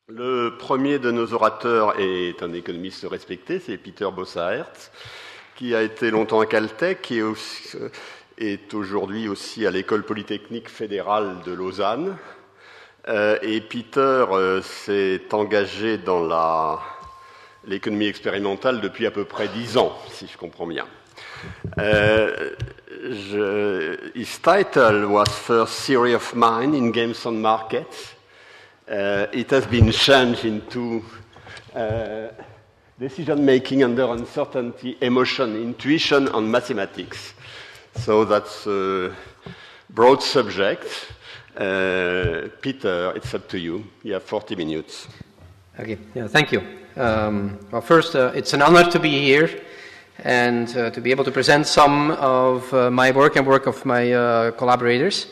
Le premier de nos orateurs est un économiste respecté, c'est Peter Bossaerts, qui a été longtemps à Caltech, qui est aujourd'hui aussi à l'École polytechnique fédérale de Lausanne. Et Peter s'est engagé dans l'économie expérimentale depuis à peu près 10 ans, si je comprends bien. His title was First Theory of Mind in Games and Markets. It has been changed into decision-making under uncertainty, emotion, intuition, and mathematics. So that's a broad subject. Peter, it's up to you. You have 40 minutes. Okay, yeah, thank you. Well, first, it's an honor to be here and to be able to present some of my work and work of my collaborators.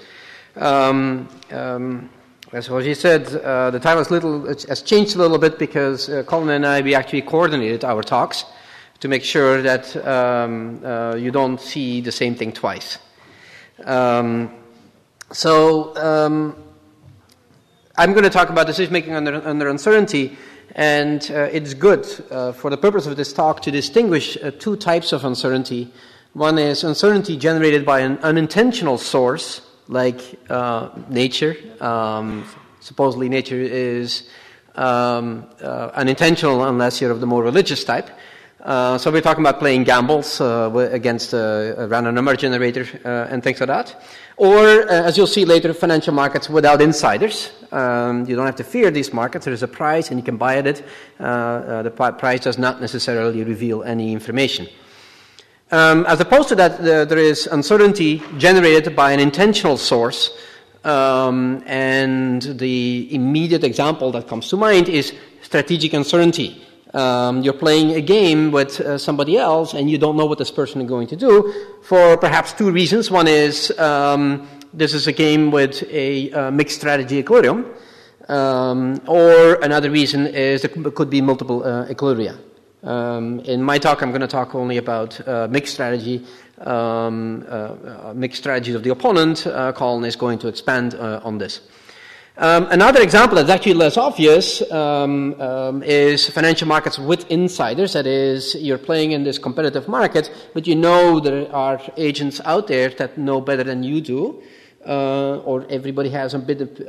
As Roger said, the title has changed a little bit because Colin and I, we actually coordinated our talks to make sure that you don't see the same thing twice. I'm going to talk about decision-making under uncertainty, and it's good for the purpose of this talk to distinguish two types of uncertainty. One is uncertainty generated by an unintentional source, like nature. Supposedly nature is unintentional unless you're of the more religious type. So we're talking about playing gambles against a random number generator and things like that. Or, as you'll see later, financial markets without insiders. You don't have to fear these markets. There is a price and you can buy at it. The price does not necessarily reveal any information. As opposed to that, there is uncertainty generated by an intentional source, and the immediate example that comes to mind is strategic uncertainty. You're playing a game with somebody else, and you don't know what this person is going to do for perhaps two reasons. One is this is a game with a mixed strategy equilibrium, or another reason is there could be multiple equilibria. In my talk, I'm going to talk only about mixed strategy, mixed strategies of the opponent. Colin is going to expand on this. Another example that's actually less obvious is financial markets with insiders. That is, you're playing in this competitive market, but you know there are agents out there that know better than you do, or everybody has a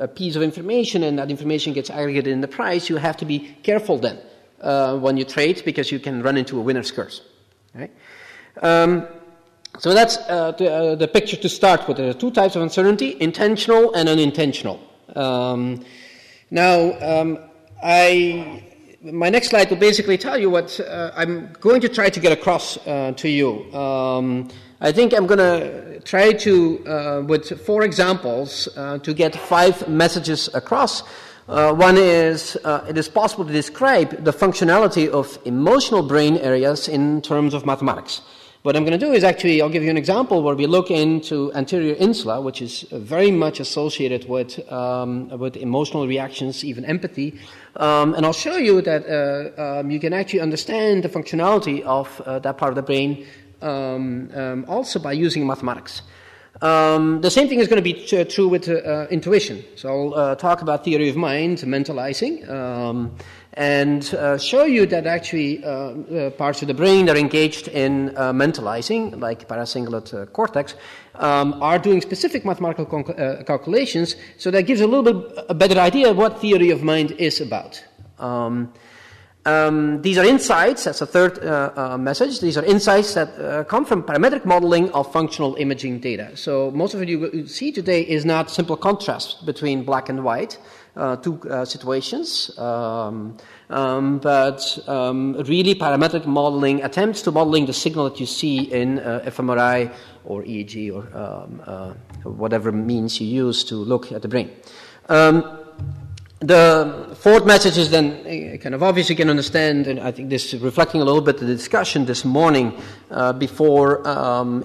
piece of information, and that information gets aggregated in the price. You have to be careful then. When you trade, because you can run into a winner's curse. Right? So that's the picture to start with. There are two types of uncertainty, intentional and unintentional. My next slide will basically tell you what I'm going to try to get across to you. I think I'm going to try to, with 4 examples, to get 5 messages across. One is, it is possible to describe the functionality of emotional brain areas in terms of mathematics. What I'm going to do is actually, I'll give you an example where we look into anterior insula, which is very much associated with emotional reactions, even empathy. And I'll show you that you can actually understand the functionality of that part of the brain also by using mathematics. The same thing is going to be true with intuition. So I'll talk about theory of mind, mentalizing, and show you that actually parts of the brain that are engaged in mentalizing, like paracingulate cortex, are doing specific mathematical calculations. So that gives a little bit a better idea of what theory of mind is about. These are insights, that's a third message. These are insights that come from parametric modeling of functional imaging data. So most of what you see today is not simple contrast between black and white, two situations, but really parametric modeling, attempts to modeling the signal that you see in fMRI or EEG or whatever means you use to look at the brain. The fourth message is then kind of obvious, you can understand, and I think this is reflecting a little bit the discussion this morning before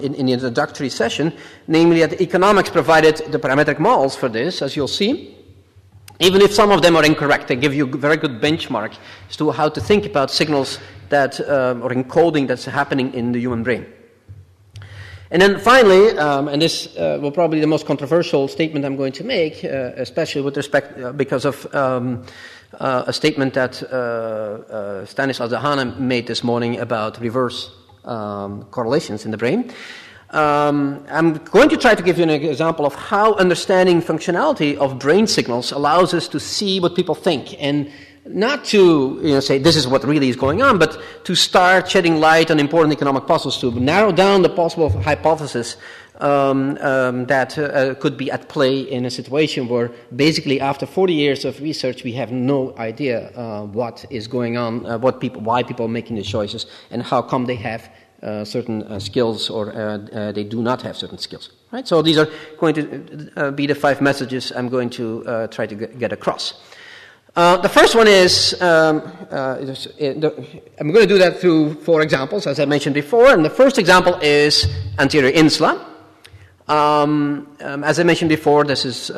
in the introductory session, namely that economics provided the parametric models for this, as you'll see. Even if some of them are incorrect, they give you a very good benchmark as to how to think about signals that or encoding that's happening in the human brain. And then finally, and this will probably be the most controversial statement I'm going to make, especially with respect, because of a statement that Stanislas Dehaene made this morning about reverse correlations in the brain. I'm going to try to give you an example of how understanding functionality of brain signals allows us to see what people think, and not to say this is what really is going on, but to start shedding light on important economic puzzles, to narrow down the possible hypothesis that could be at play in a situation where basically after 40 years of research we have no idea what is going on, why people are making the choices, and how come they have certain skills or they do not have certain skills. Right? So these are going to be the 5 messages I'm going to try to get across. The first one is, I'm going to do that through 4 examples, as I mentioned before. And the first example is anterior insula. As I mentioned before, this is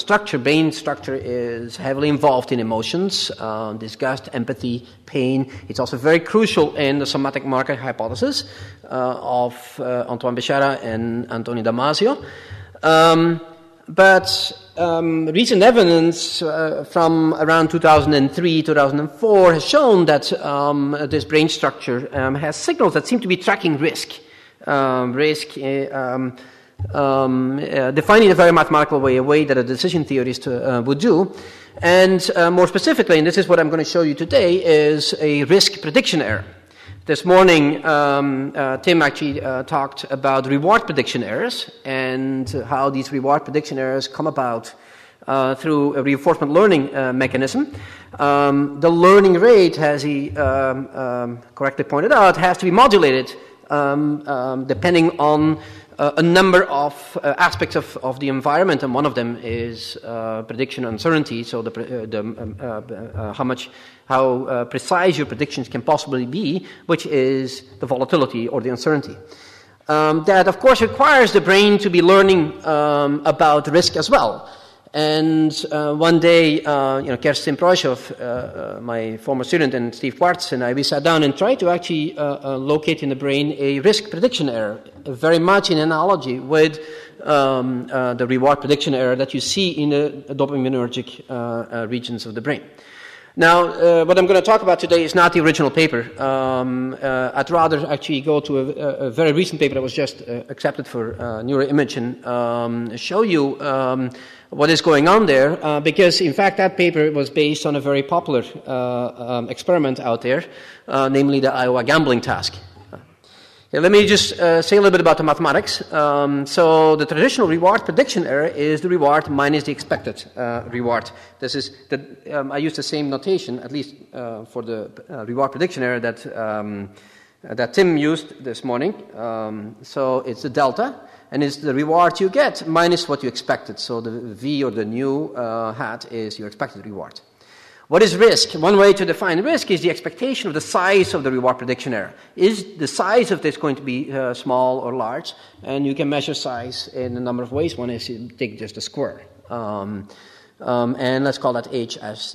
structure. Brain structure is heavily involved in emotions, disgust, empathy, pain. It's also very crucial in the somatic marker hypothesis of Antoine Béchara and Antonio Damasio. But recent evidence from around 2003, 2004 has shown that this brain structure has signals that seem to be tracking risk. Defined in a very mathematical way, a way that a decision theorist would do. And more specifically, and this is what I'm going to show you today, is a risk prediction error. This morning, Tim actually talked about reward prediction errors and how these reward prediction errors come about through a reinforcement learning mechanism. The learning rate, as he correctly pointed out, has to be modulated depending on a number of aspects of the environment, and one of them is prediction uncertainty. So how precise your predictions can possibly be, which is the volatility or the uncertainty. That of course requires the brain to be learning about risk as well. And one day, Kerstin Proishov, my former student, and Steve Quartz and I, we sat down and tried to actually locate in the brain a risk prediction error, very much in analogy with the reward prediction error that you see in the dopaminergic regions of the brain. Now, what I'm going to talk about today is not the original paper. I'd rather actually go to a very recent paper that was just accepted for neuroimage and show you what is going on there, because in fact that paper was based on a very popular experiment out there, namely the Iowa gambling task. Let me just say a little bit about the mathematics. So the traditional reward prediction error is the reward minus the expected reward. This is I use the same notation, at least for the reward prediction error that Tim used this morning. So it's the delta, and it's the reward you get minus what you expected. So the V or the nu hat is your expected reward. What is risk? One way to define risk is the expectation of the size of the reward prediction error. Is the size of this going to be small or large? And you can measure size in a number of ways. One is you take just a square. And let's call that H as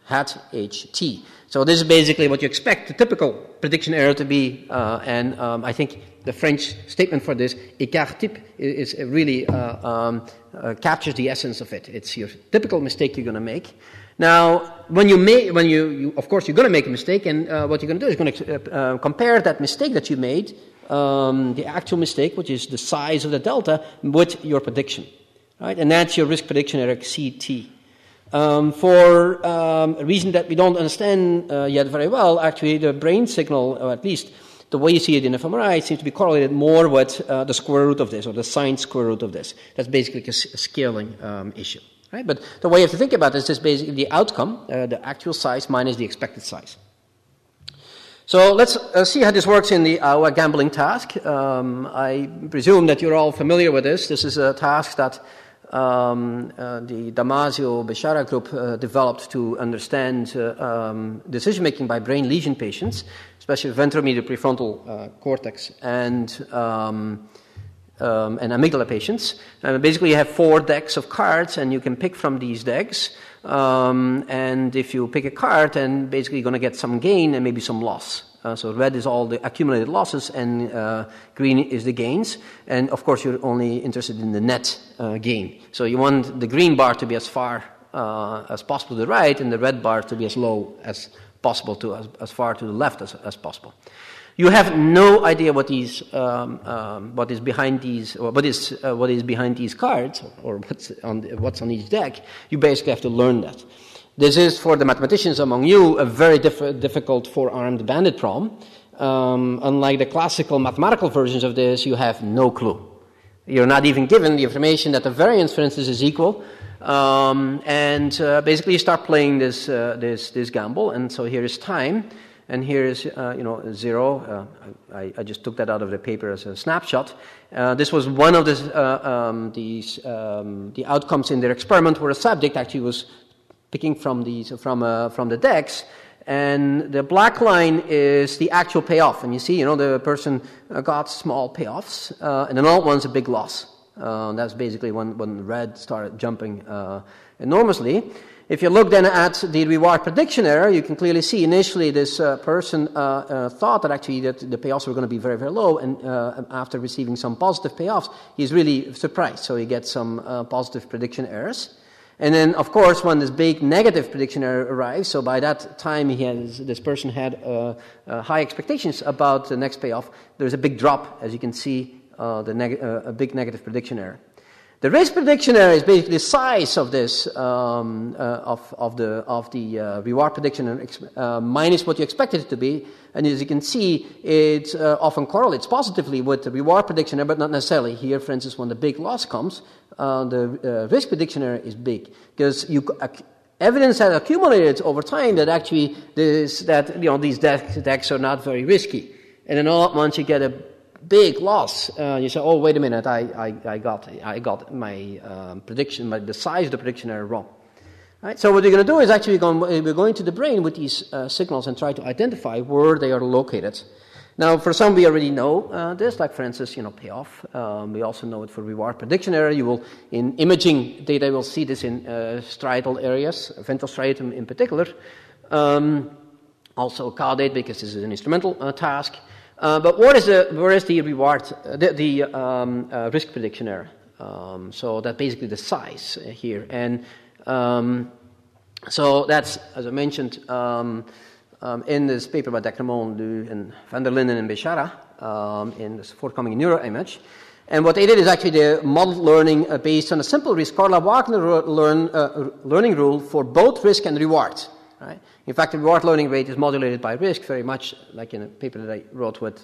hat HT. So this is basically what you expect the typical prediction error to be. And I think the French statement for this, écart type, is really captures the essence of it. It's your typical mistake you're going to make. Now, when you of course, you're going to make a mistake, and what you're going to do is going to compare that mistake that you made, the actual mistake, which is the size of the delta, with your prediction. Right? And that's your risk prediction error, CT. For a reason that we don't understand yet very well, actually, the brain signal, or at least the way you see it in fMRI, seems to be correlated more with the square root of this, or the sine square root of this. That's basically a scaling issue. Right? But the way you have to think about this is basically the outcome, the actual size minus the expected size. So let's see how this works in the Iowa gambling task. I presume that you're all familiar with this. This is a task that the Damasio-Béchara group developed to understand decision-making by brain lesion patients, especially ventromedial prefrontal cortex and amygdala patients. Basically, you have 4 decks of cards, and you can pick from these decks. And if you pick a card, then basically you're going to get some gain and maybe some loss. So red is all the accumulated losses, and green is the gains. And of course, you're only interested in the net gain. So you want the green bar to be as far as possible to the right, and the red bar to be as low as possible to as far to the left as possible. You have no idea what is behind these, or what is behind these cards, or what's on each deck. You basically have to learn that. This is, for the mathematicians among you, a very difficult four-armed bandit problem. Unlike the classical mathematical versions of this, you have no clue. You're not even given the information that the variance, for instance, is equal. Basically you start playing this gamble. And so here is time, and here is 0. I just took that out of the paper as a snapshot. This was one of the outcomes in their experiment, where a subject actually was picking from the decks, and the black line is the actual payoff. And you see, the person got small payoffs, and then all at once a big loss. That's basically when red started jumping enormously. If you look then at the reward prediction error, you can clearly see initially this person thought that actually that the payoffs were going to be very, very low, and after receiving some positive payoffs, he's really surprised. So he gets some positive prediction errors. And then, of course, when this big negative prediction error arrives, so by that time this person had high expectations about the next payoff, there's a big drop, as you can see, a big negative prediction error. The risk prediction error is basically the size of this of the reward prediction error minus what you expected it to be, and as you can see, it often correlates positively with the reward prediction error, but not necessarily. Here, for instance, when the big loss comes, the risk prediction error is big, because evidence has accumulated over time that actually these decks are not very risky, and then all at once you get a big loss. You say, "Oh, wait a minute! I got my prediction, the size of the prediction error wrong." Right? So what we're going to do is actually we're going to the brain with these signals and try to identify where they are located. Now, for some we already know this, like for instance, payoff. We also know it for reward prediction error. You will, in imaging data, you will see this in striatal areas, ventral striatum in particular. Also caudate, because this is an instrumental task. But where is the reward, the risk prediction error? So that's basically the size here. And so that's, as I mentioned, in this paper by Decremont, Lieu, and van der Linden and Bechara, in this forthcoming Neuro-image. And what they did is actually they modeled learning based on a simple risk Wagner learning rule for both risk and reward. Right? In fact, the reward learning rate is modulated by risk, very much like in a paper that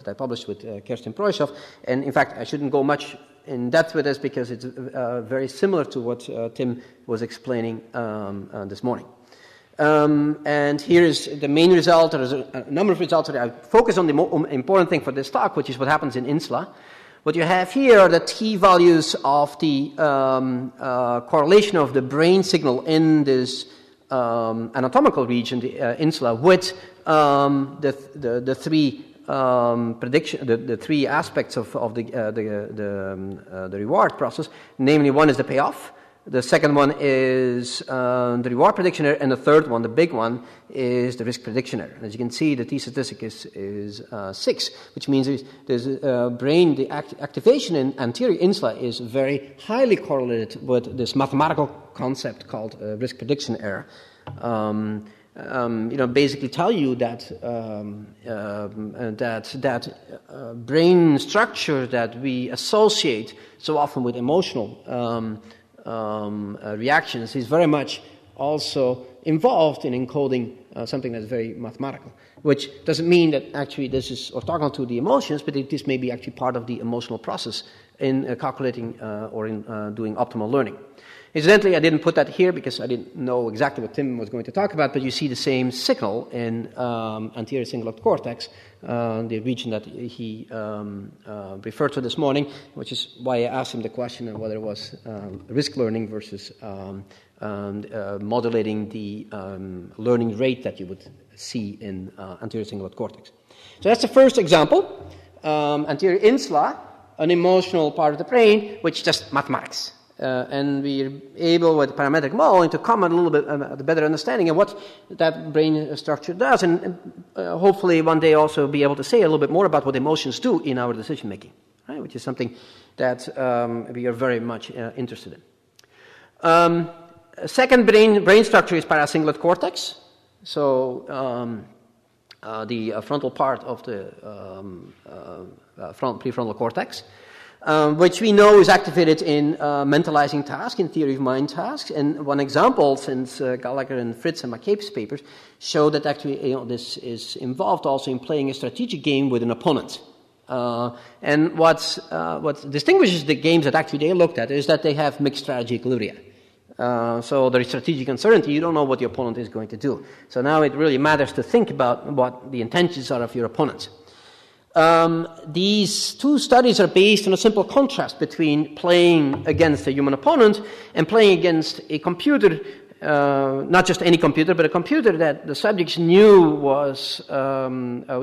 I published with Kerstin Preusshoff. And in fact, I shouldn't go much in depth with this because it's very similar to what Tim was explaining this morning. And here is the main result. There's a number of results. I focus on the important thing for this talk, which is what happens in INSLA. What you have here are the t-values of the correlation of the brain signal in this anatomical region, the insula, with the three the three aspects of the reward process. Namely, one is the payoff. The second one is the reward prediction error, and the third one, the big one, is the risk prediction error. As you can see, the t-statistic is 6, which means there's brain, the activation in anterior insula is very highly correlated with this mathematical concept called risk prediction error. Basically tell you that brain structure that we associate so often with emotional reactions is very much also involved in encoding something that's very mathematical, which doesn't mean that actually this is orthogonal to the emotions, but this may be actually part of the emotional process in calculating or in doing optimal learning. Incidentally, I didn't put that here because I didn't know exactly what Tim was going to talk about, but you see the same signal in anterior cingulate cortex, the region that he referred to this morning, which is why I asked him the question of whether it was risk learning versus modulating the learning rate that you would see in anterior cingulate cortex. So that's the first example, anterior insula, an emotional part of the brain, which is just mathematics. And we're able, with parametric modeling, to come at a little bit at a better understanding of what that brain structure does, and hopefully one day also be able to say a little bit more about what emotions do in our decision making, right? Which is something that we are very much interested in. Second brain structure is paracingulate cortex. So the frontal part of the prefrontal cortex, which we know is activated in mentalizing tasks, in theory of mind tasks. And one example, since Gallagher and Fritz and McCabe's papers, show that actually this is involved also in playing a strategic game with an opponent. And what distinguishes the games that actually they looked at is that they have mixed strategy equilibria. So there is strategic uncertainty. You don't know what the opponent is going to do. So now it really matters to think about what the intentions are of your opponent. These two studies are based on a simple contrast between playing against a human opponent and playing against a computer, not just any computer, but a computer that the subjects knew was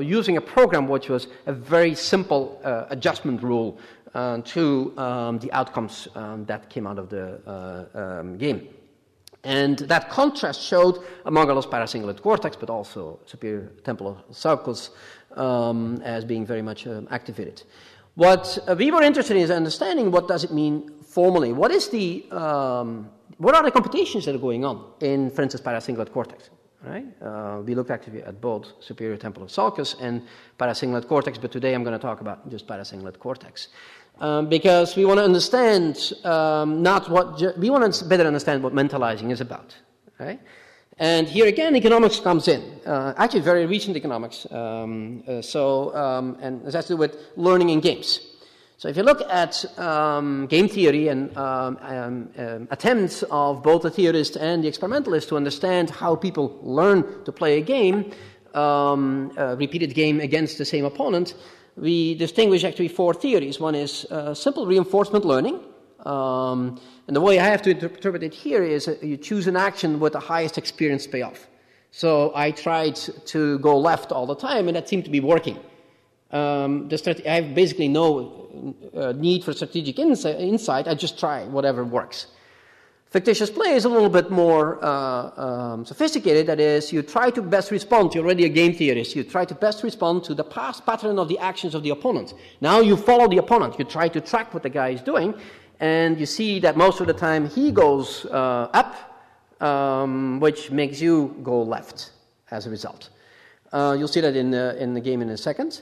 using a program which was a very simple adjustment rule to the outcomes that came out of the game. And that contrast showed, among others, paracingulate cortex, but also superior temporal sulcus as being very much activated. What we were interested in is understanding what does it mean formally. What is what are the computations that are going on in, for instance, paracingulate cortex? Right? We looked actually at both superior temporal sulcus and paracingulate cortex, but today I'm going to talk about just paracingulate cortex. Because we want to understand we want to better understand what mentalizing is about, right? And here again, economics comes in. Actually, very recent economics. And it has to do with learning in games. So if you look at game theory and attempts of both the theorist and the experimentalist to understand how people learn to play a game, a repeated game against the same opponent, we distinguish actually four theories. One is simple reinforcement learning. And the way I have to interpret it here is you choose an action with the highest experience payoff. So I tried to go left all the time, and that seemed to be working. I have basically no need for strategic insight. I just try whatever works. Fictitious play is a little bit more sophisticated. That is, you try to best respond. You're already a game theorist. You try to best respond to the past pattern of the actions of the opponent. Now you follow the opponent. You try to track what the guy is doing, and you see that most of the time he goes up, which makes you go left as a result. You'll see that in the game in a second.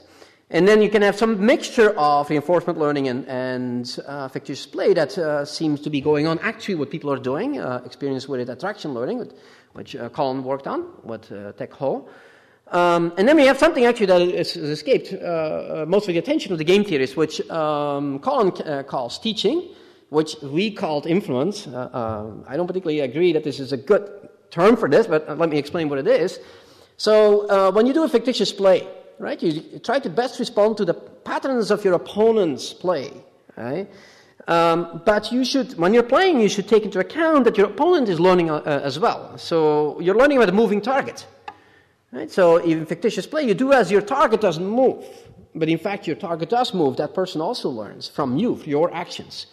And then you can have some mixture of reinforcement learning and fictitious play that seems to be going on. Actually, what people are doing, experience-weighted attraction learning, which Colin worked on with Tech Ho. And then we have something actually that has escaped most of the attention of the game theorists, which Colin calls teaching, which we called influence. I don't particularly agree that this is a good term for this, but let me explain what it is. So when you do a fictitious play, right, you try to best respond to the patterns of your opponent's play, right? But you should, when you're playing, you should take into account that your opponent is learning as well. So you're learning about a moving target, right? So in fictitious play, you do as your target doesn't move, but in fact your target does move. That person also learns from you, for your actions.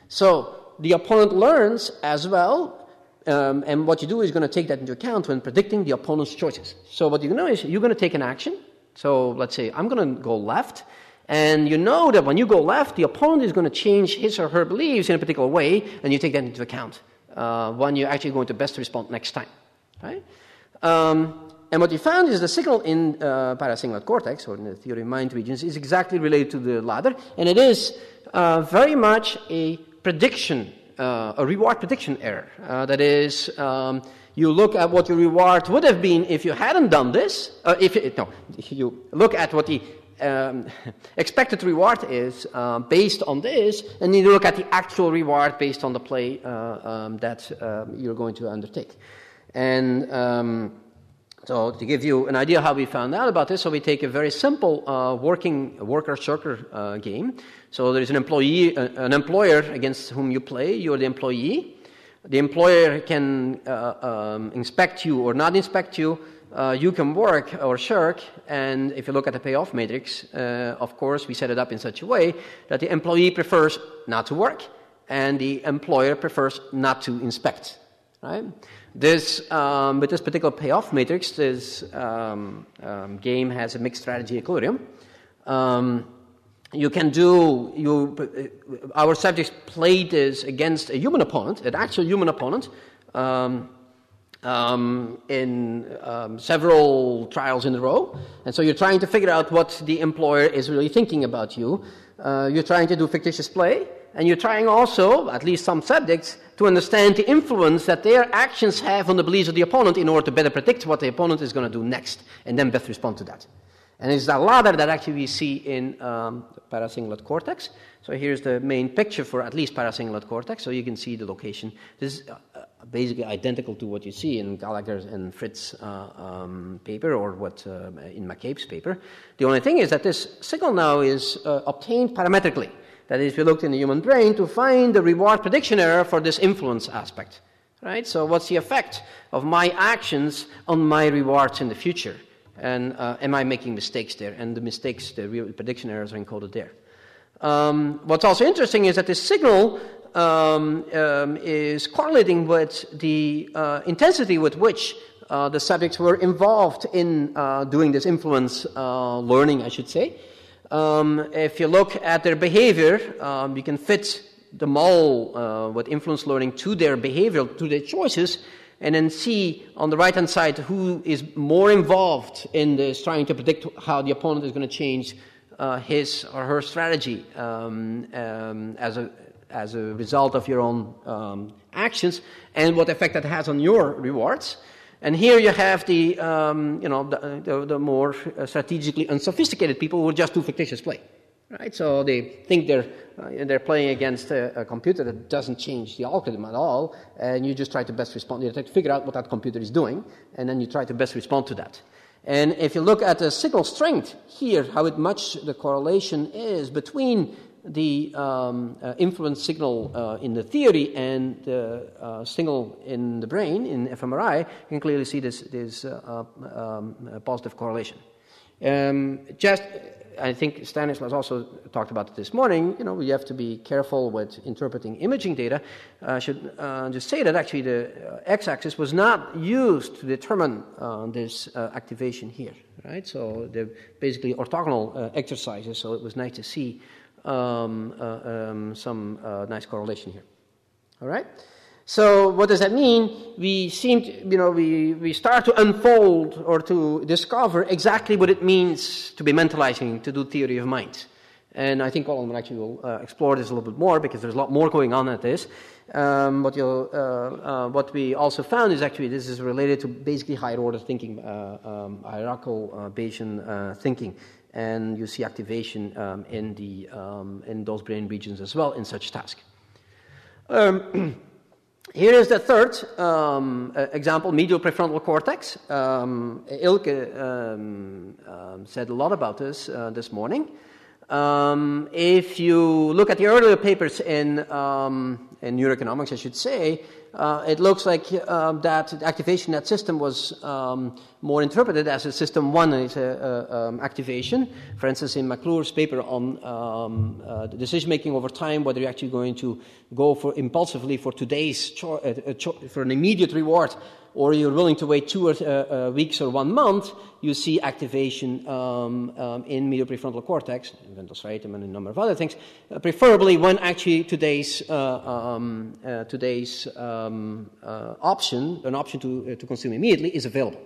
So the opponent learns as well, and what you do is going to take that into account when predicting the opponent's choices. So what you know is you're going to take an action. So let's say I'm going to go left, and you know that when you go left, the opponent is going to change his or her beliefs in a particular way, and you take that into account when you're actually going to best respond next time, right? And what you found is the signal in paracingulate cortex, or in the theory of mind regions, is exactly related to the latter, and it is very much a prediction, a reward prediction error. That is, you look at what your reward would have been if you hadn't done this. You look at what the expected reward is based on this, and you look at the actual reward based on the play that you're going to undertake. And so to give you an idea how we found out about this, so we take a very simple worker-shirker game. So there is an employer against whom you play. You're the employee. The employer can inspect you or not inspect you. You can work or shirk, and if you look at the payoff matrix, of course, we set it up in such a way that the employee prefers not to work, and the employer prefers not to inspect. Right? This, with this particular payoff matrix, this game has a mixed strategy equilibrium. You can do, our subjects played this against a human opponent, an actual human opponent, in several trials in a row. And so you're trying to figure out what the employer is really thinking about you. You're trying to do fictitious play, and you're trying also, at least some subjects, to understand the influence that their actions have on the beliefs of the opponent in order to better predict what the opponent is going to do next, and then best respond to that. And it's the latter that actually we see in the paracingulate cortex. So here's the main picture for at least paracingulate cortex, so you can see the location. This is basically identical to what you see in Gallagher's and Fritz's paper, or what in McCabe's paper. The only thing is that this signal now is obtained parametrically. That is, we looked in the human brain to find the reward prediction error for this influence aspect. Right? So what's the effect of my actions on my rewards in the future? And am I making mistakes there? And the mistakes, the real prediction errors, are encoded there. What's also interesting is that this signal is correlating with the intensity with which the subjects were involved in doing this influence learning, I should say. If you look at their behavior, you can fit the model with influence learning to their behavior, to their choices, and then see on the right-hand side who is more involved in this, trying to predict how the opponent is going to change his or her strategy as a result of your own actions, and what effect that has on your rewards. And here you have the the more strategically unsophisticated people who just do fictitious play, right? So they think they're playing against a computer that doesn't change the algorithm at all, and you just try to best respond. You try to figure out what that computer is doing, and then you try to best respond to that. And if you look at the signal strength here, how much the correlation is between the influence signal in the theory and the signal in the brain, in fMRI, you can clearly see this positive correlation. I think Stanislas also talked about it this morning. We have to be careful with interpreting imaging data. I should just say that actually the x-axis was not used to determine this activation here, right? So they're basically orthogonal exercises, so it was nice to see some nice correlation here. All right. So what does that mean? We seem to, we start to unfold or to discover exactly what it means to be mentalizing, to do theory of mind. And I think Colin actually will explore this a little bit more, because there's a lot more going on at this. What we also found is actually this is related to basically higher order thinking, hierarchical Bayesian thinking. And you see activation in those brain regions as well in such task. Here is the third example, medial prefrontal cortex. Ilke said a lot about this this morning. If you look at the earlier papers in neuroeconomics, I should say, it looks like that the activation in that system was more interpreted as a system 1 activation. For instance, in McClure's paper on the decision-making over time, whether you're actually going to go for impulsively for today's for an immediate reward, or you're willing to wait 2 weeks or 1 month, you see activation in medial prefrontal cortex, ventral striatum, and a number of other things, preferably when actually today's option to consume immediately is available.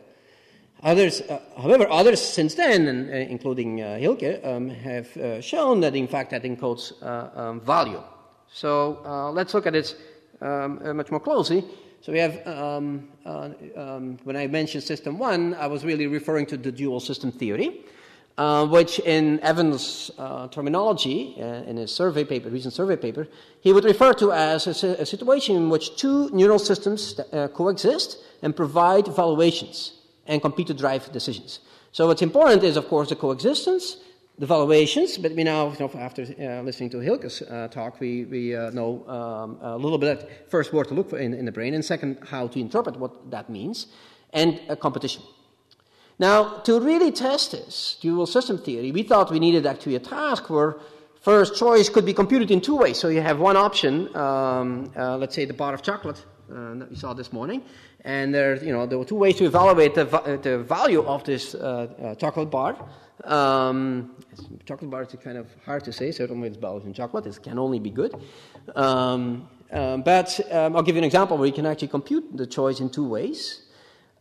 However, others since then, including Hilke, have shown that in fact that encodes value. So let's look at it much more closely. So we have, when I mentioned system 1, I was really referring to the dual system theory, which in Evans' terminology, in his survey paper, recent survey paper, he would refer to as a situation in which 2 neural systems coexist and provide valuations and compete to drive decisions. So what's important is, of course, the coexistence, the valuations, but we now, after listening to Hilke's talk, we know a little bit, first, where to look for in the brain, and second, how to interpret what that means, and competition. Now, to really test this dual system theory, we thought we needed actually a task where first choice could be computed in two ways. So you have one option, let's say the bar of chocolate that we saw this morning, and there were two ways to evaluate the value of this chocolate bar. Chocolate bar is kind of hard to say. Certainly, it's Belgian chocolate. It can only be good. But I'll give you an example where you can actually compute the choice in two ways.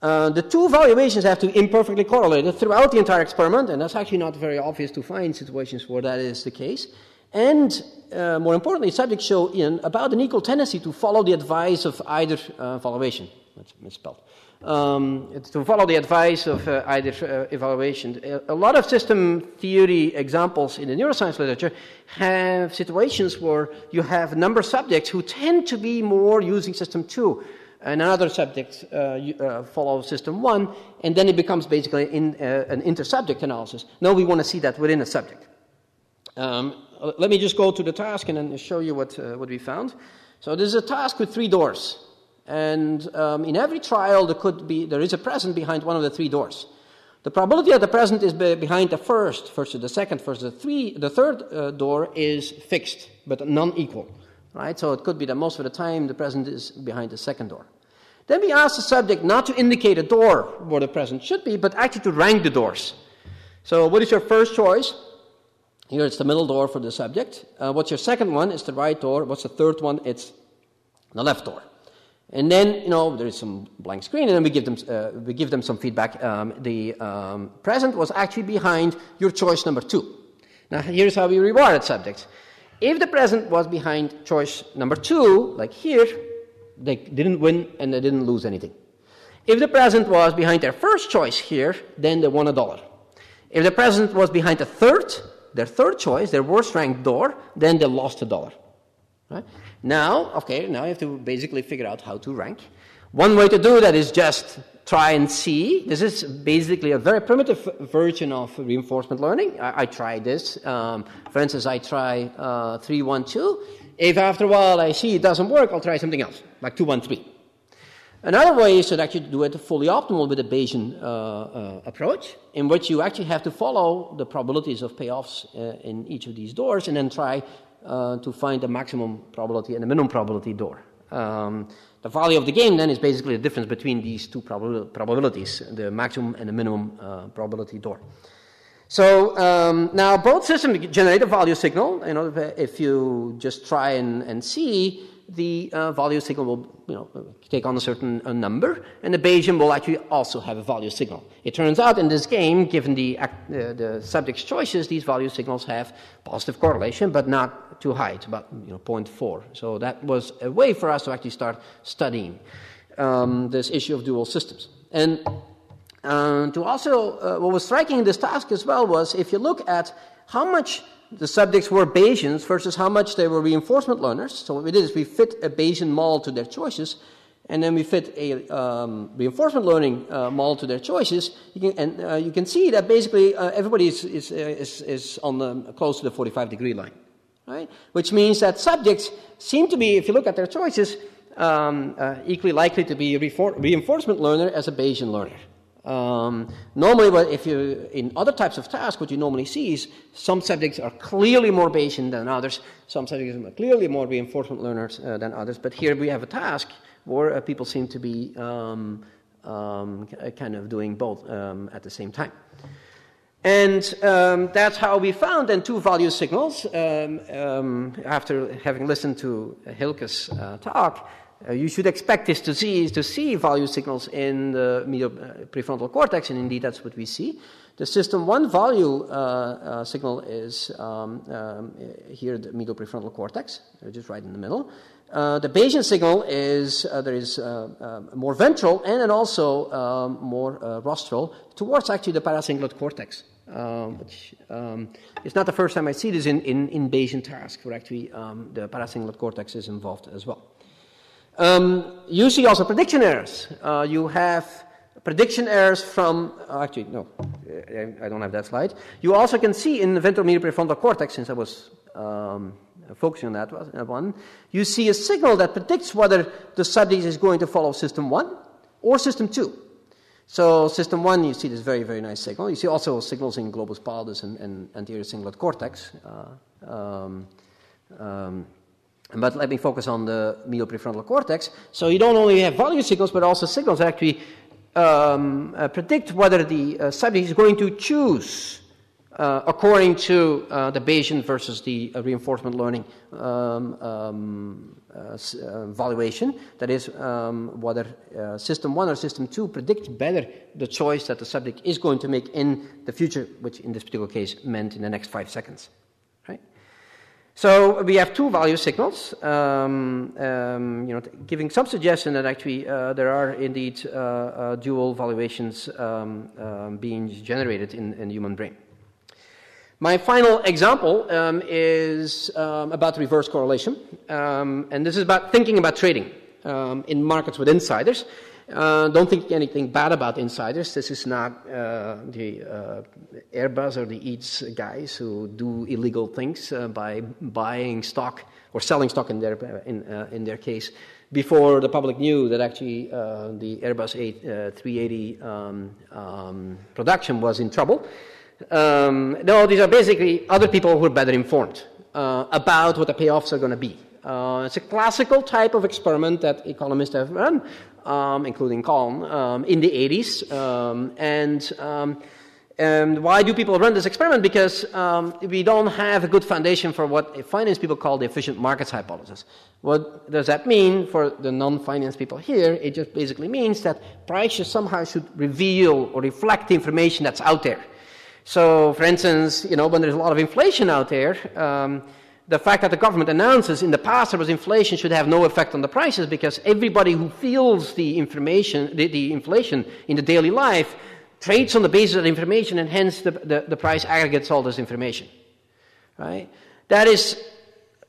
The two valuations have to imperfectly correlate throughout the entire experiment, and that's actually not very obvious to find situations where that is the case. And more importantly, subjects show about an equal tendency to follow the advice of either valuation. That's misspelled. To follow the advice of either evaluation. A lot of system theory examples in the neuroscience literature have situations where you have a number of subjects who tend to be more using system 2, and another subject follow system 1, and then it becomes basically an inter-subject analysis. Now we want to see that within a subject. Let me just go to the task and then show you what we found. So this is a task with 3 doors. And in every trial, there is a present behind one of the 3 doors. The probability that the present is behind the first to the second, first to the third door is fixed, but non-equal. Right? So it could be that most of the time the present is behind the second door. Then we ask the subject not to indicate a door where the present should be, but actually to rank the doors. So what is your first choice? Here it's the middle door for the subject. What's your second one? It's the right door. What's the third one? It's the left door. And then, there is some blank screen, and then we give them some feedback. The present was actually behind your choice number 2. Now, here's how we rewarded subjects. If the present was behind choice number 2, like here, they didn't win and they didn't lose anything. If the present was behind their first choice here, then they won $1. If the present was behind their third choice, their worst ranked door, then they lost $1. Right? Now you have to basically figure out how to rank. One way to do that is just try and see. This is basically a very primitive version of reinforcement learning. I try this. For instance, I try 3, 1, 2. If after a while I see it doesn't work, I'll try something else, like 2, 1, 3. Another way is to actually do it fully optimal with a Bayesian approach, in which you actually have to follow the probabilities of payoffs in each of these doors and then try to find the maximum probability and the minimum probability door. The value of the game then is basically the difference between these two probabilities, the maximum and the minimum probability door. So now both systems generate a value signal. If you just try and see, the value signal will take on a certain number, and the Bayesian will actually also have a value signal. It turns out in this game, given the subject's choices, these value signals have positive correlation, but not too high. It's about 0.4. So that was a way for us to actually start studying this issue of dual systems. And to also, what was striking in this task as well was if you look at how much the subjects were Bayesians versus how much they were reinforcement learners. So what we did is we fit a Bayesian model to their choices, and then we fit a reinforcement learning model to their choices. You can see that basically everybody is on close to the 45-degree line, right? Which means that subjects seem to be, if you look at their choices, equally likely to be a reinforcement learner as a Bayesian learner. Normally, if you in other types of tasks, what you normally see is some subjects are clearly more Bayesian than others. Some subjects are clearly more reinforcement learners than others. But here we have a task where people seem to be kind of doing both at the same time. And that's how we found then 2 value signals. After having listened to Hilke's talk, you should expect this to see value signals in the medial prefrontal cortex, and indeed that's what we see. The system 1 value signal is here, the medial prefrontal cortex, just right in the middle. The Bayesian signal is there is more ventral and then also more rostral towards actually the paracingulate cortex, which is not the first time I see this in Bayesian tasks, where actually the paracingulate cortex is involved as well. You see also prediction errors. You have prediction errors from, actually, no, I don't have that slide. You also can see in the ventral medial prefrontal cortex, since I was focusing on that one, you see a signal that predicts whether the subject is going to follow system 1 or system 2. So system 1, you see this very, very nice signal. You see also signals in globus pallidus and anterior cingulate cortex. But let me focus on the medial prefrontal cortex. So you don't only have value signals, but also signals that actually predict whether the subject is going to choose according to the Bayesian versus the reinforcement learning valuation. That is, whether system 1 or system 2 predicts better the choice that the subject is going to make in the future, which in this particular case meant in the next 5 seconds. Right? So we have 2 value signals, giving some suggestion that actually there are indeed dual valuations being generated in the human brain. My final example is about reverse correlation, and this is about thinking about trading in markets with insiders. Don't think anything bad about insiders. This is not the Airbus or the Eats guys who do illegal things by buying stock or selling stock in their case before the public knew that actually the Airbus 380 production was in trouble. No, these are basically other people who are better informed about what the payoffs are going to be. It's a classical type of experiment that economists have run, including Kahn, in the 80s. And why do people run this experiment? Because we don't have a good foundation for what finance people call the efficient markets hypothesis. What does that mean for the non-finance people here? It just basically means that prices somehow should reveal or reflect the information that's out there. So, for instance, when there's a lot of inflation out there, the fact that the government announces in the past there was inflation should have no effect on the prices because everybody who feels the information, the inflation in the daily life, trades on the basis of the information, and hence the price aggregates all this information. Right? That is,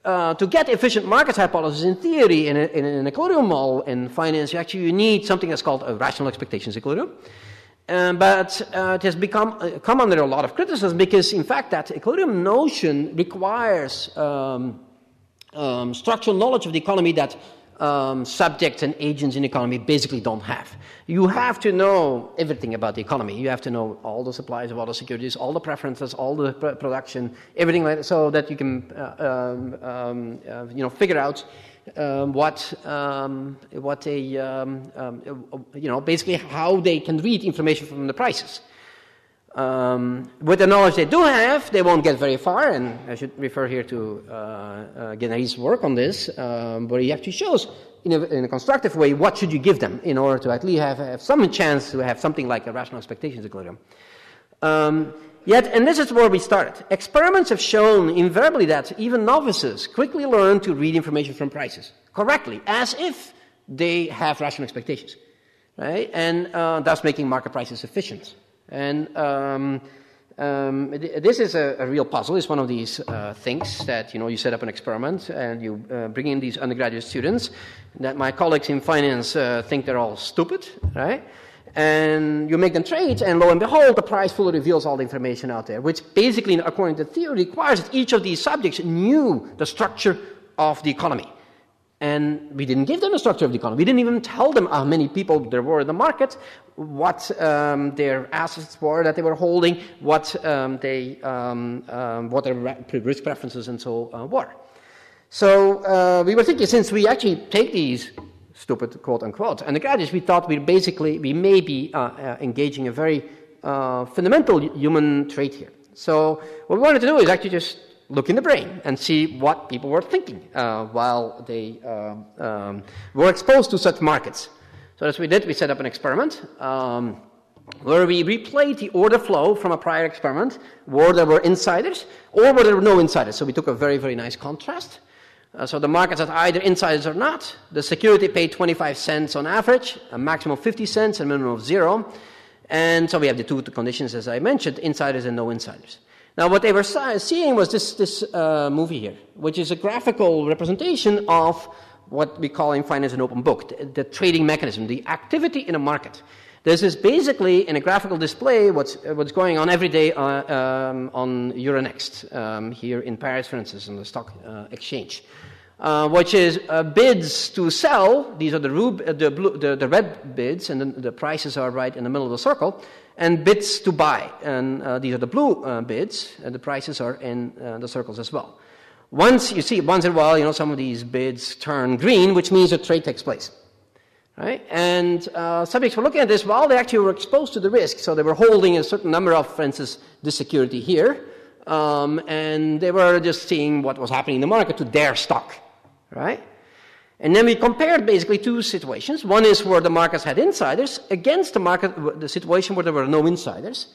to get efficient markets hypothesis in theory, in an equilibrium model in finance, you need something that's called a rational expectations equilibrium. But it has come under a lot of criticism because, in fact, that equilibrium notion requires structural knowledge of the economy that subjects and agents in the economy basically don't have. You have to know everything about the economy. You have to know all the supplies of all the securities, all the preferences, all the production, everything like that, so that you can figure out basically how they can read information from the prices. With the knowledge they do have, they won't get very far, and I should refer here to Guesnerie's work on this, where he actually shows in a constructive way what should you give them in order to at least have some chance to have something like a rational expectations equilibrium. And this is where we started. Experiments have shown invariably that even novices quickly learn to read information from prices correctly, as if they have rational expectations, right? And thus making market prices efficient. And this is a real puzzle. It's one of these things that, you set up an experiment and you bring in these undergraduate students that my colleagues in finance think they're all stupid, right? And you make them trade, and lo and behold, the price fully reveals all the information out there, which basically, according to theory, requires that each of these subjects knew the structure of the economy. And we didn't give them the structure of the economy. We didn't even tell them how many people there were in the market, what their assets were that they were holding, what their risk preferences and so were. So we were thinking, since we actually take these stupid, quote unquote, undergraduates, we thought we may be engaging a very fundamental human trait here. So what we wanted to do is actually just look in the brain and see what people were thinking while they were exposed to such markets. So as we did, we set up an experiment where we replayed the order flow from a prior experiment where there were insiders or where there were no insiders. So we took a very, very nice contrast. So the markets had either insiders or not. The security paid 25 cents on average, a maximum of 50 cents, and a minimum of 0. And so we have the two conditions, as I mentioned, insiders and no insiders. Now, what they were seeing was this movie here, which is a graphical representation of what we call in finance an open book, the trading mechanism, the activity in a market. This is basically in a graphical display what's going on every day on Euronext here in Paris, for instance, on the stock exchange. which is bids to sell. These are the red bids, and the prices are right in the middle of the circle, and bids to buy. And these are the blue bids, and the prices are in the circles as well. Once in a while, some of these bids turn green, which means a trade takes place. Right? And subjects were looking at this while they actually were exposed to the risk. So they were holding a certain number of, for instance, this security here, and they were just seeing what was happening in the market to their stock. Right? And then we compared basically two situations. One is where the markets had insiders against the situation where there were no insiders.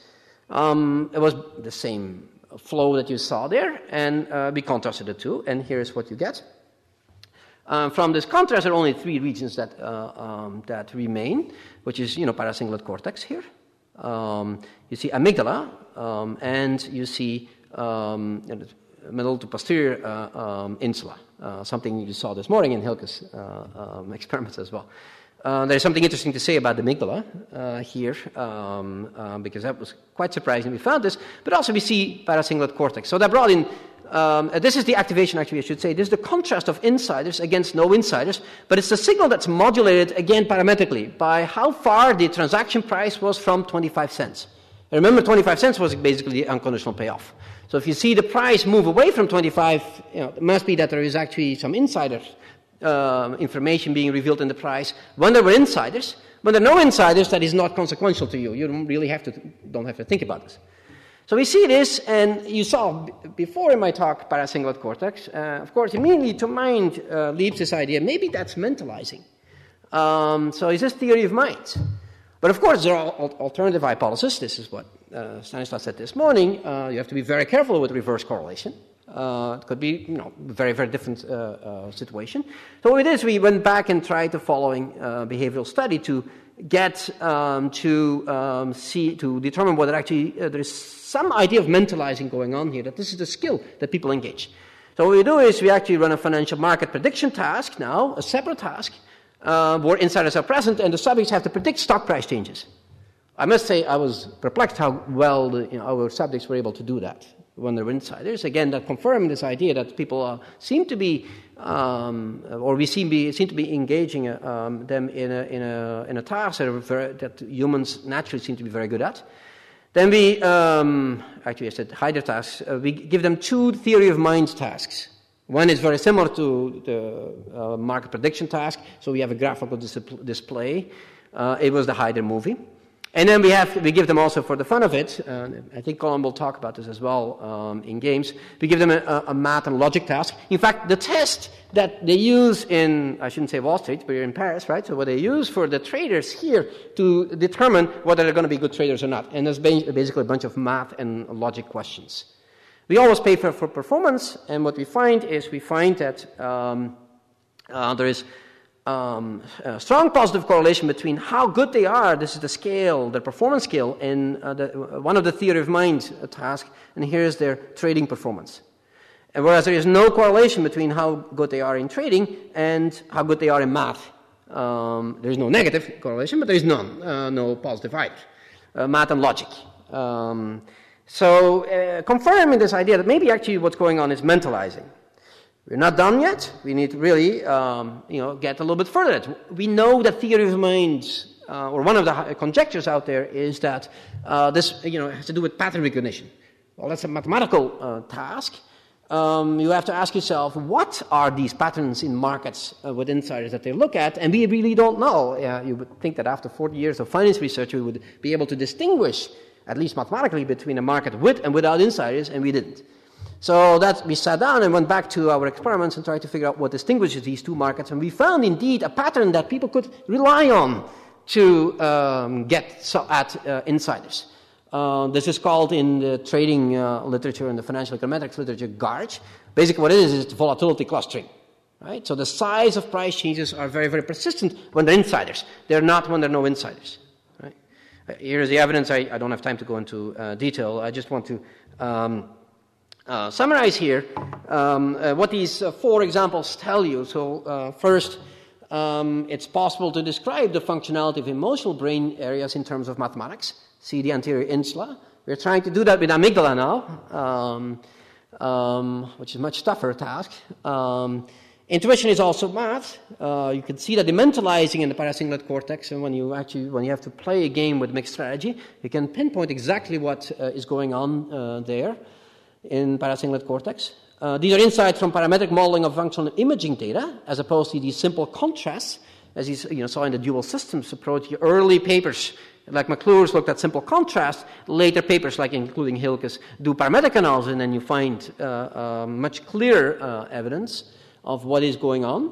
It was the same flow that you saw there, and we contrasted the two, and here's what you get. From this contrast, there are only three regions that remain, which is, paracingulate cortex here. You see amygdala, and you see middle to posterior insula, something you saw this morning in Hilke's experiments as well. There's something interesting to say about the amygdala here, because that was quite surprising. We found this, but also we see paracingulate cortex. So that brought in, this is the activation, actually, I should say. This is the contrast of insiders against no insiders, but it's the signal that's modulated, again, parametrically, by how far the transaction price was from 25 cents. And remember, 25 cents was basically the unconditional payoff. So if you see the price move away from 25, it must be that there is actually some insider information being revealed in the price. When there were insiders, when there are no insiders, that is not consequential to you. You don't really have to think about this. So we see this, and you saw before in my talk paracingulate cortex. Of course, immediately to mind leaps this idea. Maybe that's mentalizing. So is this theory of mind? But of course, there are alternative hypotheses. This is what Stanislas said this morning. You have to be very careful with reverse correlation. It could be, very, very different situation. So what we did is we went back and tried the following behavioral study to get to determine whether actually there is some idea of mentalizing going on here, that this is the skill that people engage. So what we do is we actually run a financial market prediction task now, a separate task, where insiders are present and the subjects have to predict stock price changes. I must say I was perplexed how well our subjects were able to do that when they were insiders. Again, that confirmed this idea that people seem to be, seem to be engaging them in a task that humans naturally seem to be very good at. Then we, actually I said hide their tasks, we give them two theory of mind tasks. One is very similar to the market prediction task, so we have a graphical display. It was the Hyder movie. And then we give them also, for the fun of it, I think Colin will talk about this as well in games, we give them a math and logic task. In fact, the test that they use in, I shouldn't say Wall Street, but you're in Paris, right? So what they use for the traders here to determine whether they're going to be good traders or not. And there's basically a bunch of math and logic questions. We always pay for performance, and what we find that there is a strong positive correlation between how good they are, this is the scale, the performance scale, in one of the theory of mind tasks, and here's their trading performance. And whereas there is no correlation between how good they are in trading and how good they are in math. There is no negative correlation, but there is none, no positive either. Math and logic. So confirming this idea that maybe actually what's going on is mentalizing. We're not done yet. We need to really, get a little bit further. We know that theory of mind, or one of the conjectures out there is that this, has to do with pattern recognition. Well, that's a mathematical task. You have to ask yourself, what are these patterns in markets with insiders that they look at? And we really don't know. You would think that after 40 years of finance research, we would be able to distinguish, at least mathematically, between a market with and without insiders, and we didn't. So that we sat down and went back to our experiments and tried to figure out what distinguishes these two markets, and we found indeed a pattern that people could rely on to get at insiders. This is called in the trading literature and the financial econometrics literature GARCH. Basically what it is volatility clustering. Right? So the size of price changes are very, very persistent when they're insiders. They're not when there are no insiders. Right? Here's the evidence. I don't have time to go into detail. I just want to summarize here what these four examples tell you. So first, it's possible to describe the functionality of emotional brain areas in terms of mathematics. See the anterior insula. We're trying to do that with amygdala now, which is a much tougher task. Intuition is also math. You can see that the mentalizing in the paracingulate cortex, and when you have to play a game with mixed strategy, you can pinpoint exactly what is going on there in paracingulate cortex. These are insights from parametric modeling of functional imaging data, as opposed to these simple contrasts, as you saw in the dual systems approach. The early papers, like McClure's, looked at simple contrast. Later papers, like including Hilke's, do parametric analysis, and then you find much clearer evidence of what is going on.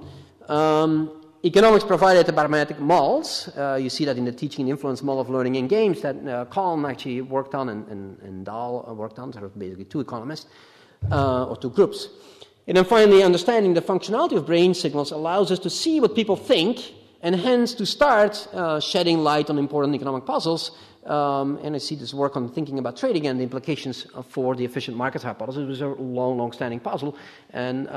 Economics provided the parametric models. You see that in the teaching and influence model of learning in games that Kahn actually worked on and Dahl worked on. So there were basically two economists or two groups. And then finally, understanding the functionality of brain signals allows us to see what people think and hence to start shedding light on important economic puzzles. And I see this work on thinking about trading and the implications for the efficient market hypothesis. It was a long-standing puzzle, and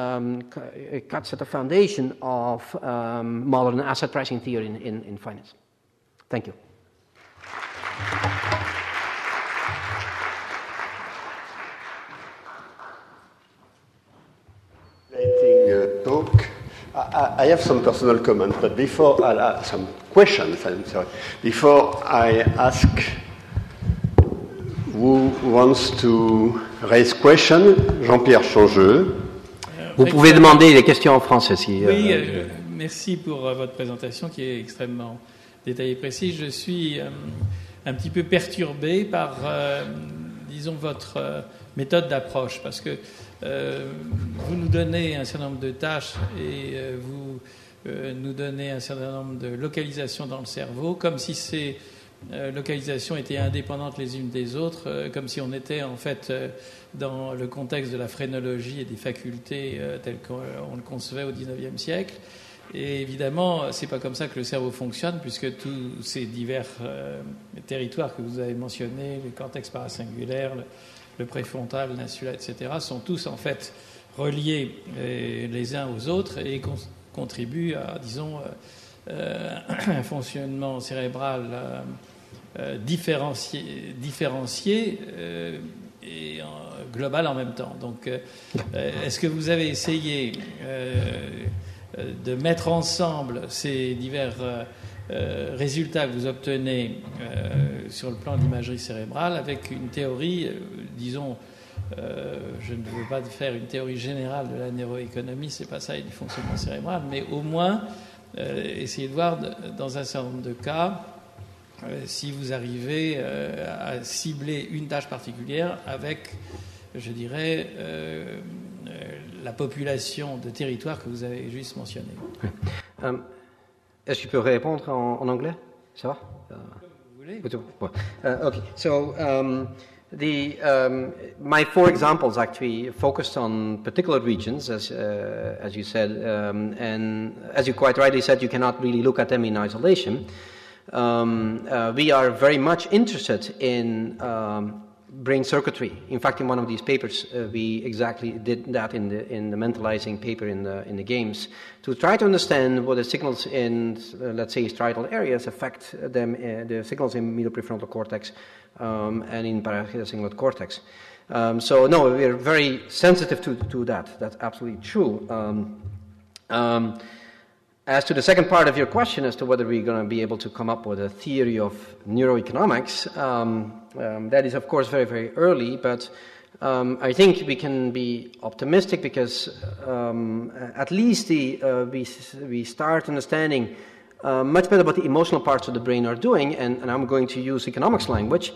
it cuts at the foundation of modern asset pricing theory in finance. Thank you. Talk. I have some personal comments, but before some questions, I'm sorry. Before I ask who wants to raise question, Jean-Pierre Changeux. Vous pouvez demander des questions en français si. Oui, merci pour votre présentation qui est extrêmement détaillée et précise. Je suis un petit peu perturbé par, disons, votre méthode d'approche, parce que vous nous donnez un certain nombre de tâches et vous nous donnez un certain nombre de localisations dans le cerveau, comme si ces localisations étaient indépendantes les unes des autres, comme si on était en fait dans le contexte de la phrénologie et des facultés telles qu'on le concevait au XIXe siècle. Et évidemment, c'est pas comme ça que le cerveau fonctionne, puisque tous ces divers territoires que vous avez mentionnés, le cortex parasingulaire, le préfrontal, l'insula, etc., sont tous en fait reliés les uns aux autres et contribuent à, disons, un fonctionnement cérébral différencié et global en même temps. Donc, est-ce que vous avez essayé de mettre ensemble ces divers résultats que vous obtenez sur le plan de l'imagerie cérébrale avec une théorie, disons, je ne veux pas faire une théorie générale de la neuroéconomie, c'est pas ça, et du fonctionnement cérébral, mais au moins essayer de voir dans un certain nombre de cas si vous arrivez à cibler une tâche particulière avec, je dirais, la population de territoire que vous avez juste mentionné. Est-ce que tu peux répondre en anglais? Ça va? Comme vous voulez. Okay. So my four examples actually focused on particular regions, as you said, and as you quite rightly said, you cannot really look at them in isolation. We are very much interested in brain circuitry. In fact, in one of these papers, we exactly did that in the mentalizing paper in the games, to try to understand what the signals in, let's say, striatal areas affect them, the signals in medial prefrontal cortex and in paracingulate cortex. So no, we are very sensitive to that. That's absolutely true. As to the second part of your question, as to whether we're going to be able to come up with a theory of neuroeconomics, that is, of course, very, very early, but I think we can be optimistic because at least we start understanding much better what the emotional parts of the brain are doing, and I'm going to use economics language.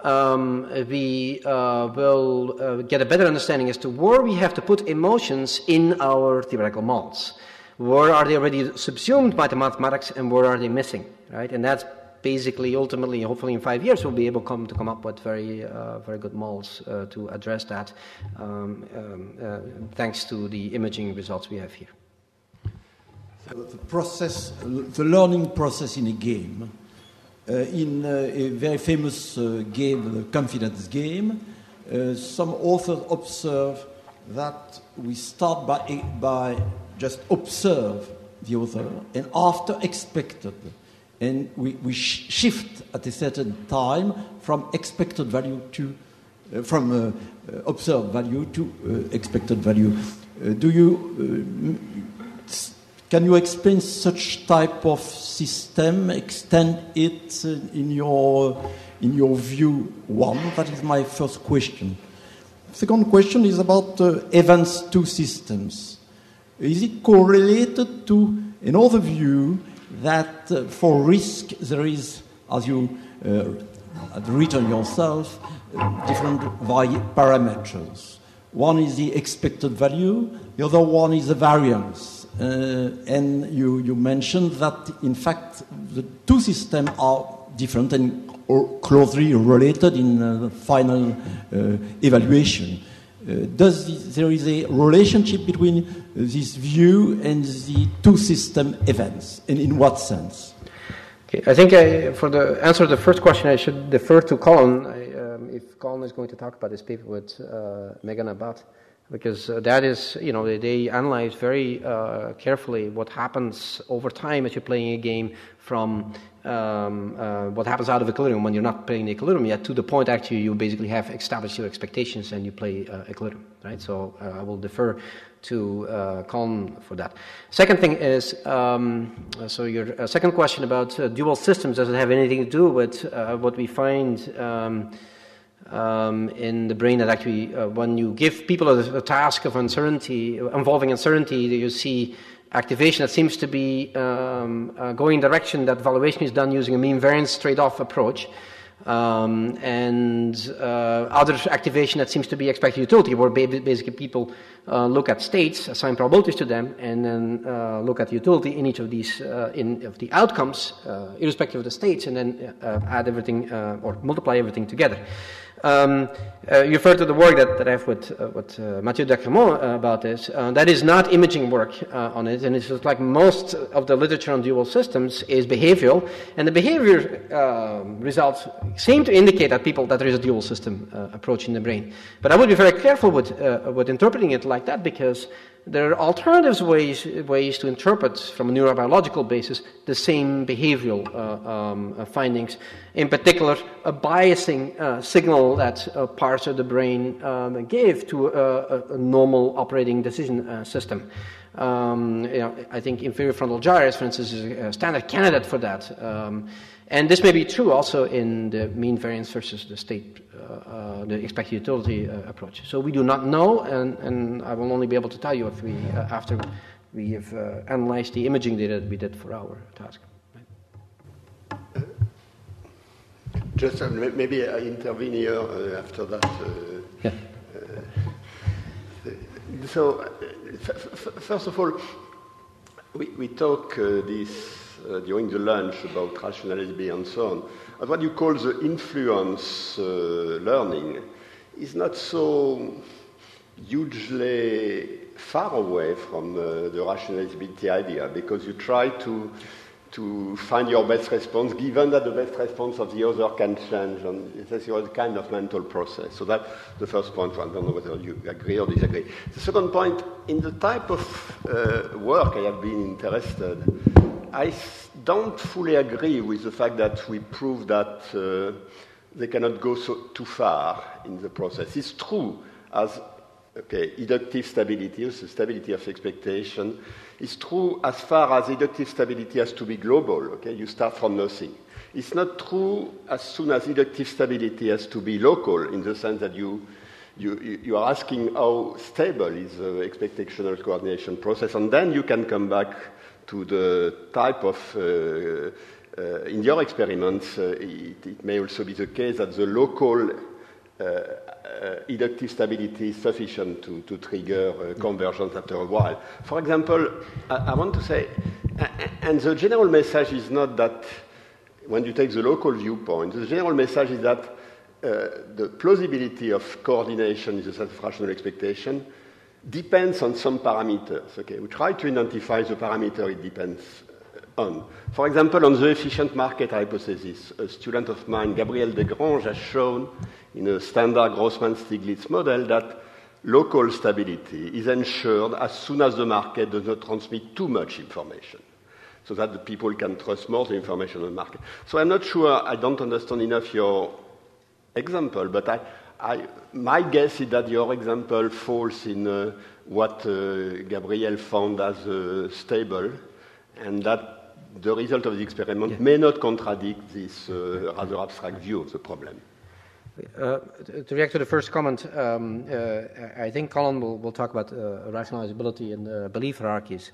We will get a better understanding as to where we have to put emotions in our theoretical models. Where are they already subsumed by the mathematics, and where are they missing, right? And that's basically, ultimately, hopefully in 5 years, we'll be able to come up with very good models to address that, thanks to the imaging results we have here. The learning process in a game, in a very famous game, the confidence game, some authors observe that we start by just observe the other, and after expected, and we shift at a certain time from expected value to from observed value to expected value. Do you Can you explain such type of system, extend it in your view? One, that is my first question. Second question is about events to systems. Is it correlated to another view that for risk there is, as you have written yourself, different parameters? One is the expected value, the other one is the variance. And you mentioned that, in fact, the two systems are different and closely related in the final evaluation. There is a relationship between this view and the two system events, and in what sense? Okay, I think for the answer to the first question, I should defer to Colin, if Colin is going to talk about this paper with Megan about, because that is, they analyze very carefully what happens over time as you're playing a game from what happens out of equilibrium when you're not playing the equilibrium yet to the point actually you basically have established your expectations and you play equilibrium, right? So I will defer to Colin for that. Second thing is, so your second question about dual systems, does it have anything to do with what we find in the brain that actually when you give people a task of uncertainty, involving uncertainty, you see activation that seems to be going in the direction that valuation is done using a mean variance trade-off approach, and other activation that seems to be expected utility, where basically people look at states, assign probabilities to them, and then look at utility in each of these of the outcomes, irrespective of the states, and then add everything or multiply everything together. You refer to the work that I have with Mathieu Dacremont about this. That is not imaging work on it, and it's just like most of the literature on dual systems is behavioral, and the behavior results seem to indicate that there is a dual system approach in the brain. But I would be very careful with interpreting it like that, because there are alternative ways to interpret from a neurobiological basis the same behavioral findings. In particular, a biasing signal that parts of the brain give to a normal operating decision system. I think inferior frontal gyrus, for instance, is a standard candidate for that. And this may be true also in the mean variance versus the state, the expected utility approach. So we do not know, and I will only be able to tell you if we, after we have analyzed the imaging data that we did for our task. Just maybe I intervene here after that. Yeah. So, first of all, we talk during the lunch about rationality and so on. But what you call the influence learning is not so hugely far away from the rationality idea, because you try to find your best response, given that the best response of the other can change, and that's your kind of mental process. So that's the first point. I don't know whether you agree or disagree. The second point, in the type of work I have been interested, I don't fully agree with the fact that we prove that they cannot go too far in the process. It's true as inductive stability, so stability of expectation, is true as far as inductive stability has to be global. You start from nothing. It's not true as soon as inductive stability has to be local, in the sense that you are asking how stable is the expectational coordination process, and then you can come back to the type of, in your experiments, it may also be the case that the local inductive stability is sufficient to trigger convergence after a while. For example, I want to say, and the general message is not that when you take the local viewpoint, the general message is that the plausibility of coordination in the set of rational expectation depends on some parameters. We try to identify the parameter it depends on. For example, on the efficient market hypothesis, a student of mine, Gabriel Desgrange, has shown in a standard Grossman-Stiglitz model that local stability is ensured as soon as the market does not transmit too much information, so that the people can trust more the information on the market. So I'm not sure, I don't understand enough your example, but my guess is that your example falls in what Gabriel found as stable, and that the result of the experiment may not contradict this rather abstract view of the problem. To react to the first comment, I think Colin will talk about rationalizability and belief hierarchies.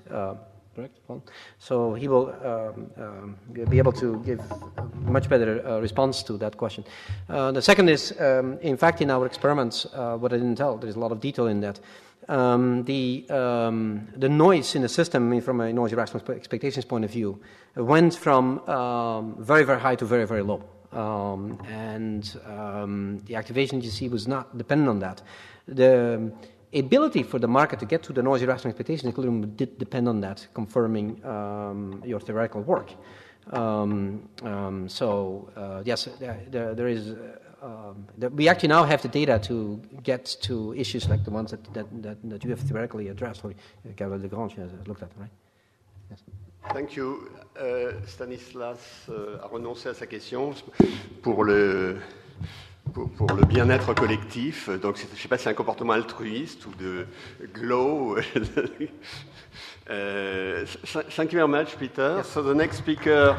Correct, Colin? So he will be able to give a much better response to that question. The second is, in fact, in our experiments, what I didn't tell, there's a lot of detail in that. The noise in the system, I mean, from a noisy rational expectations point of view, went from very, very high to very, very low. The activation you see was not dependent on that. The ability for the market to get to the noisy rational expectation equilibrium did depend on that, confirming your theoretical work. Yes, there is. We actually now have the data to get to issues like the ones that you have theoretically addressed, or Gabriel Lagrange has looked at, right? Yes. Thank you. Stanislas a renoncé à sa question pour le bien-être collectif. Donc, je ne sais pas si c'est un comportement altruiste ou de glow. Thank you very much, Peter. Yes. So the next speaker